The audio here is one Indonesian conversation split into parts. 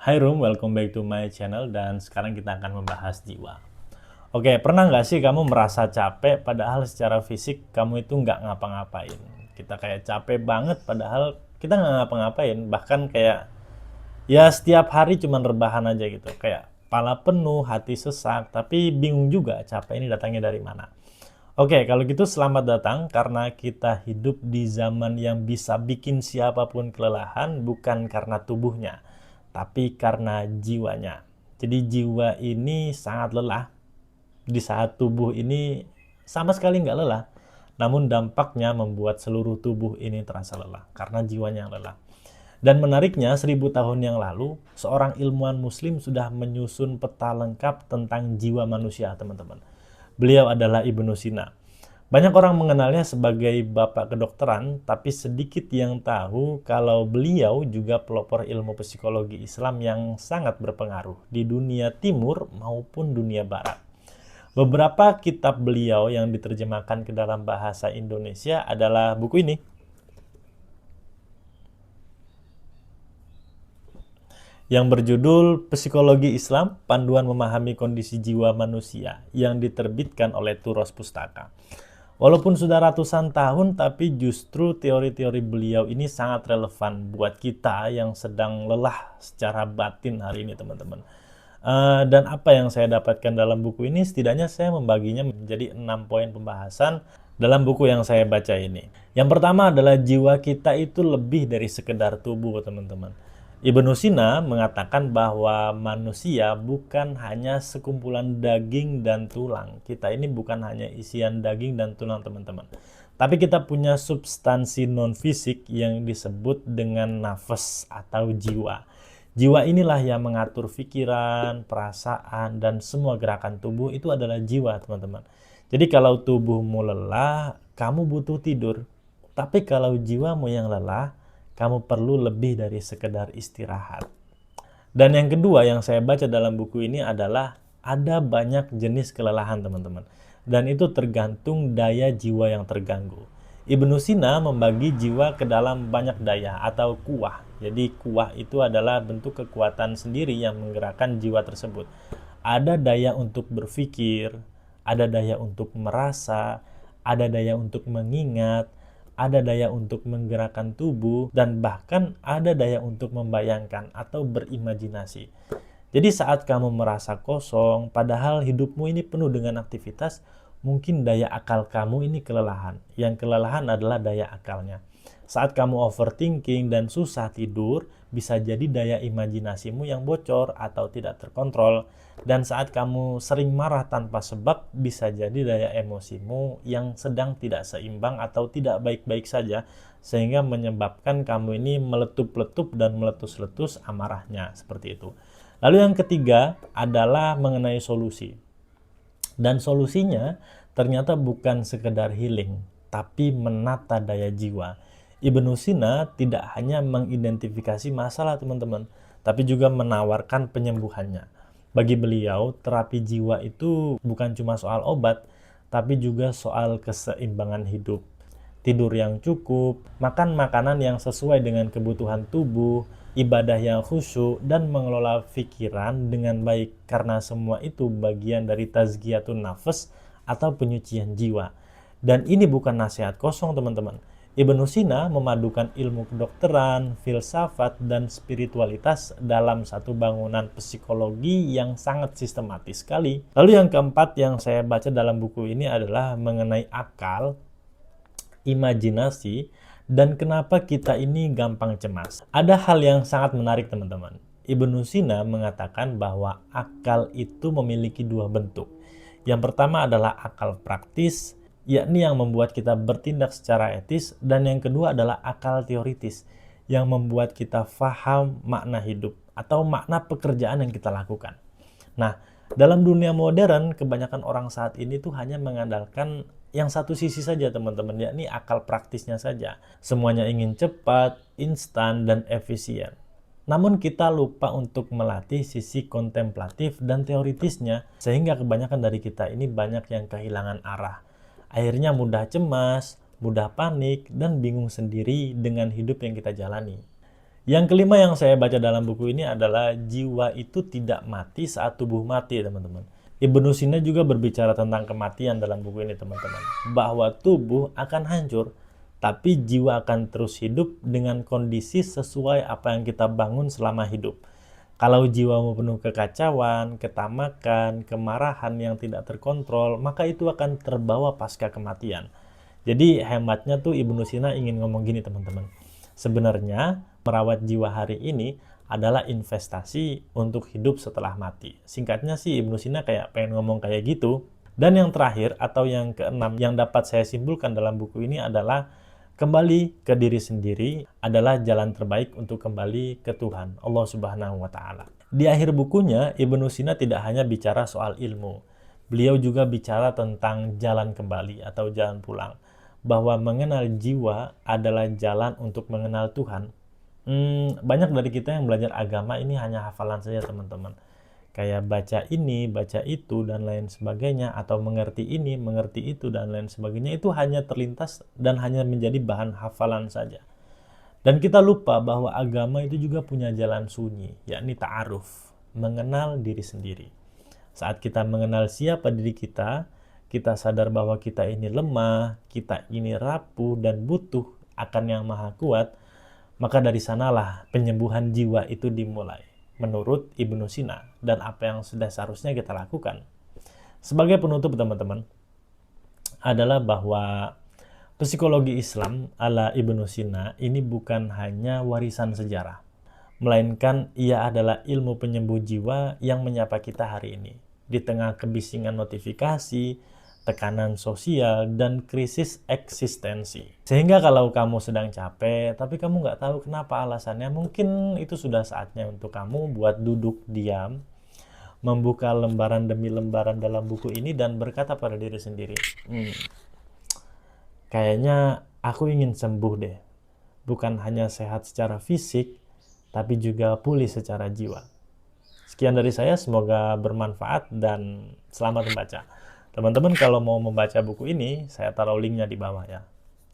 Hai Rum, welcome back to my channel dan sekarang kita akan membahas jiwa. Oke, pernah nggak sih kamu merasa capek padahal secara fisik kamu itu nggak ngapa-ngapain? Kita kayak capek banget padahal kita nggak ngapa-ngapain, bahkan kayak ya setiap hari cuman rebahan aja gitu. Kayak kepala penuh, hati sesak, tapi bingung juga capek ini datangnya dari mana. Oke, kalau gitu selamat datang karena kita hidup di zaman yang bisa bikin siapapun kelelahan bukan karena tubuhnya, tapi karena jiwanya. Jadi jiwa ini sangat lelah di saat tubuh ini sama sekali nggak lelah. Namun dampaknya membuat seluruh tubuh ini terasa lelah karena jiwanya yang lelah. Dan menariknya, 1000 tahun yang lalu, seorang ilmuwan muslim sudah menyusun peta lengkap tentang jiwa manusia, teman-teman. Beliau adalah Ibnu Sina. Banyak orang mengenalnya sebagai bapak kedokteran, tapi sedikit yang tahu kalau beliau juga pelopor ilmu psikologi Islam yang sangat berpengaruh di dunia timur maupun dunia barat. Beberapa kitab beliau yang diterjemahkan ke dalam bahasa Indonesia adalah buku ini, yang berjudul Psikologi Islam, Panduan Memahami Kondisi Jiwa Manusia, yang diterbitkan oleh Turos Pustaka. Walaupun sudah ratusan tahun, tapi justru teori-teori beliau ini sangat relevan buat kita yang sedang lelah secara batin hari ini, teman-teman. Dan apa yang saya dapatkan dalam buku ini, setidaknya saya membaginya menjadi 6 poin pembahasan dalam buku yang saya baca ini. Yang pertama adalah jiwa kita itu lebih dari sekedar tubuh, teman-teman. Ibnu Sina mengatakan bahwa manusia bukan hanya sekumpulan daging dan tulang. Kita ini bukan hanya isian daging dan tulang, teman-teman. Tapi kita punya substansi non-fisik yang disebut dengan nafas atau jiwa. Jiwa inilah yang mengatur pikiran, perasaan, dan semua gerakan tubuh itu adalah jiwa, teman-teman. Jadi kalau tubuhmu lelah, kamu butuh tidur. Tapi kalau jiwamu yang lelah, kamu perlu lebih dari sekedar istirahat. Dan yang kedua yang saya baca dalam buku ini adalah ada banyak jenis kelelahan, teman-teman. Dan itu tergantung daya jiwa yang terganggu. Ibnu Sina membagi jiwa ke dalam banyak daya atau kuwah. Jadi kuwah itu adalah bentuk kekuatan sendiri yang menggerakkan jiwa tersebut. Ada daya untuk berpikir, ada daya untuk merasa, ada daya untuk mengingat, ada daya untuk menggerakkan tubuh, dan bahkan ada daya untuk membayangkan atau berimajinasi. Jadi saat kamu merasa kosong, padahal hidupmu ini penuh dengan aktivitas, mungkin daya akal kamu ini kelelahan. Yang kelelahan adalah daya akalnya. Saat kamu overthinking dan susah tidur, bisa jadi daya imajinasimu yang bocor atau tidak terkontrol. Dan saat kamu sering marah tanpa sebab, bisa jadi daya emosimu yang sedang tidak seimbang atau tidak baik-baik saja, sehingga menyebabkan kamu ini meletup-letup dan meletus-letus amarahnya, seperti itu. Lalu yang ketiga adalah mengenai solusi. Dan solusinya ternyata bukan sekedar healing, tapi menata daya jiwa. Ibnu Sina tidak hanya mengidentifikasi masalah, teman-teman, tapi juga menawarkan penyembuhannya. Bagi beliau, terapi jiwa itu bukan cuma soal obat, tapi juga soal keseimbangan hidup. Tidur yang cukup, makan makanan yang sesuai dengan kebutuhan tubuh, ibadah yang khusyuk, dan mengelola pikiran dengan baik, karena semua itu bagian dari tazkiyatun nafas atau penyucian jiwa. Dan ini bukan nasihat kosong, teman-teman. Ibnu Sina memadukan ilmu kedokteran, filsafat, dan spiritualitas dalam satu bangunan psikologi yang sangat sistematis sekali. Lalu yang keempat yang saya baca dalam buku ini adalah mengenai akal, imajinasi, dan kenapa kita ini gampang cemas. Ada hal yang sangat menarik, teman-teman. Ibnu Sina mengatakan bahwa akal itu memiliki dua bentuk. Yang pertama adalah akal praktis, yakni yang membuat kita bertindak secara etis, dan yang kedua adalah akal teoritis, yang membuat kita paham makna hidup atau makna pekerjaan yang kita lakukan. Nah, dalam dunia modern, kebanyakan orang saat ini tuh hanya mengandalkan yang satu sisi saja, teman-teman, yakni akal praktisnya saja. Semuanya ingin cepat, instan, dan efisien. Namun kita lupa untuk melatih sisi kontemplatif dan teoritisnya, sehingga kebanyakan dari kita ini banyak yang kehilangan arah. Akhirnya mudah cemas, mudah panik, dan bingung sendiri dengan hidup yang kita jalani. Yang kelima yang saya baca dalam buku ini adalah jiwa itu tidak mati saat tubuh mati, teman-teman. Ibnu Sina juga berbicara tentang kematian dalam buku ini, teman-teman. Bahwa tubuh akan hancur, tapi jiwa akan terus hidup dengan kondisi sesuai apa yang kita bangun selama hidup. Kalau jiwamu penuh kekacauan, ketamakan, kemarahan yang tidak terkontrol, maka itu akan terbawa pasca kematian. Jadi hematnya tuh Ibnu Sina ingin ngomong gini, teman-teman. Sebenarnya merawat jiwa hari ini adalah investasi untuk hidup setelah mati. Singkatnya sih Ibnu Sina kayak pengen ngomong kayak gitu. Dan yang terakhir atau yang keenam yang dapat saya simpulkan dalam buku ini adalah kembali ke diri sendiri adalah jalan terbaik untuk kembali ke Tuhan, Allah Subhanahu wa Ta'ala. Di akhir bukunya, Ibnu Sina tidak hanya bicara soal ilmu, beliau juga bicara tentang jalan kembali atau jalan pulang, bahwa mengenal jiwa adalah jalan untuk mengenal Tuhan. Banyak dari kita yang belajar agama ini hanya hafalan saja, teman-teman. Kayak baca ini, baca itu, dan lain sebagainya, atau mengerti ini, mengerti itu, dan lain sebagainya, itu hanya terlintas dan hanya menjadi bahan hafalan saja. Dan kita lupa bahwa agama itu juga punya jalan sunyi, yakni ta'aruf, mengenal diri sendiri. Saat kita mengenal siapa diri kita sadar bahwa kita ini lemah, kita ini rapuh dan butuh akan yang maha kuat, maka dari sanalah penyembuhan jiwa itu dimulai. Menurut Ibnu Sina, dan apa yang sudah seharusnya kita lakukan. Sebagai penutup, teman-teman, adalah bahwa psikologi Islam ala Ibnu Sina ini bukan hanya warisan sejarah, melainkan ia adalah ilmu penyembuh jiwa yang menyapa kita hari ini. Di tengah kebisingan notifikasi, tekanan sosial, dan krisis eksistensi. Sehingga kalau kamu sedang capek, tapi kamu nggak tahu kenapa alasannya, mungkin itu sudah saatnya untuk kamu buat duduk diam, membuka lembaran demi lembaran dalam buku ini, dan berkata pada diri sendiri, kayaknya aku ingin sembuh deh. Bukan hanya sehat secara fisik, tapi juga pulih secara jiwa. Sekian dari saya, semoga bermanfaat dan selamat membaca. Teman-teman kalau mau membaca buku ini, saya taruh linknya di bawah ya.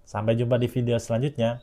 Sampai jumpa di video selanjutnya.